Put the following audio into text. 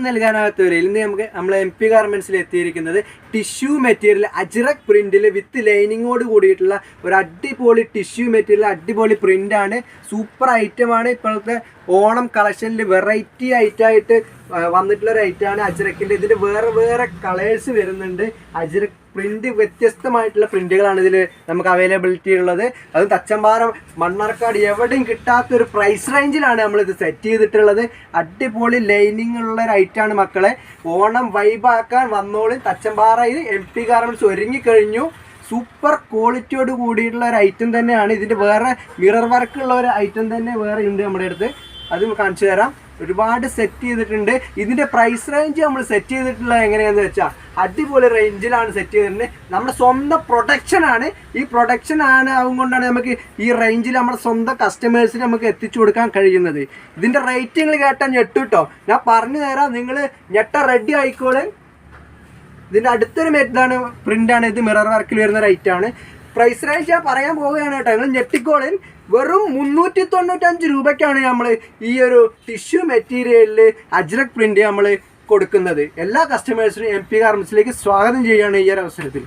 നൽകാനാകാത്തവരിൽ ഇന്ന് നമ്മൾ MP ഗാർമെന്റ്സിൽ എത്തിയിരിക്കുന്നത് ടിഷ്യൂ മെറ്റീരിയൽ അജ്രക് പ്രിന്റിൽ വിത്ത് ലൈനിങ്ങോട് കൂടിയിട്ടുള്ള ഒരു അടിപൊളി ടിഷ്യൂ മെറ്റീരിയൽ, അടിപൊളി പ്രിന്റാണ്. സൂപ്പർ ഐറ്റമാണ്. ഇപ്പോഴത്തെ ഓണം കളക്ഷനിൽ വെറൈറ്റി ഐറ്റമായിട്ട് വന്നിട്ടുള്ള ഒരു ഐറ്റമാണ് അജ്രക്കിൻ്റെ. ഇതിൽ വേറെ വേറെ കളേഴ്സ് വരുന്നുണ്ട്. അജ്രക് പ്രിന്റ് വ്യത്യസ്തമായിട്ടുള്ള പ്രിന്റുകളാണ് ഇതിൽ നമുക്ക് അവൈലബിലിറ്റി ഉള്ളത്. അത് തച്ചമ്പാറ, മണ്ണാർക്കാട് എവിടെയും കിട്ടാത്തൊരു പ്രൈസ് റേഞ്ചിലാണ് നമ്മളിത് സെറ്റ് ചെയ്തിട്ടുള്ളത്. അടിപൊളി ലൈനിങ് ഉള്ള ഒരു ഐറ്റമാണ് മക്കളെ. ഓണം വൈബാക്കാൻ വന്നോളി. തച്ചമ്പാറയിൽ MP ഗാർമെന്റ്സ് ഒരുങ്ങിക്കഴിഞ്ഞു. സൂപ്പർ ക്വാളിറ്റിയോട് കൂടിയിട്ടുള്ള ഒരു ഐറ്റം തന്നെയാണ്. ഇതിൻ്റെ വേറെ മിറർ വർക്കുള്ള ഒരു ഐറ്റം തന്നെ വേറെ ഉണ്ട് നമ്മുടെ അടുത്ത്. അത് കാണിച്ചു തരാം. ഒരുപാട് സെറ്റ് ചെയ്തിട്ടുണ്ട്. ഇതിൻ്റെ പ്രൈസ് റേഞ്ച് നമ്മൾ സെറ്റ് ചെയ്തിട്ടുള്ളത് എങ്ങനെയാണെന്ന് വെച്ചാൽ അടിപൊളി റേഞ്ചിലാണ് സെറ്റ് ചെയ്തിട്ടുണ്ട്. നമ്മുടെ സ്വന്തം പ്രൊഡക്ഷനാണ്. ഈ പ്രൊഡക്ഷനാണ് അതുകൊണ്ടാണ് നമുക്ക് ഈ റേഞ്ചിൽ നമ്മുടെ സ്വന്തം കസ്റ്റമേഴ്സിന് നമുക്ക് എത്തിച്ചു കൊടുക്കാൻ കഴിയുന്നത്. ഇതിൻ്റെ റേറ്റിങ്ങൾ കേട്ടാൽ ഞെട്ടുട്ടോ. ഞാൻ പറഞ്ഞു തരാം, നിങ്ങൾ ഞെട്ട റെഡി ആയിക്കോളെ. ഇതിൻ്റെ അടുത്തൊരു മെറ്റാണ് പ്രിൻ്റാണ്. ഇത് മിറർ വർക്കിൽ വരുന്ന റേറ്റാണ്. പ്രൈസ് റേഞ്ച് ഞാൻ പറയാൻ പോവുകയാണ് കേട്ടോ. നിങ്ങൾ ഞെട്ടിക്കോളൻ. വെറും 395 രൂപയ്ക്കാണ് നമ്മൾ ഈ ഒരു ടിഷ്യൂ മെറ്റീരിയലിൽ അജ്രക് പ്രിന്റ് നമ്മൾ കൊടുക്കുന്നത്. എല്ലാ കസ്റ്റമേഴ്സിനും MP ഗാർമെന്റ്സിലേക്ക് സ്വാഗതം ചെയ്യുകയാണ് ഈ ഒരു അവസരത്തിൽ.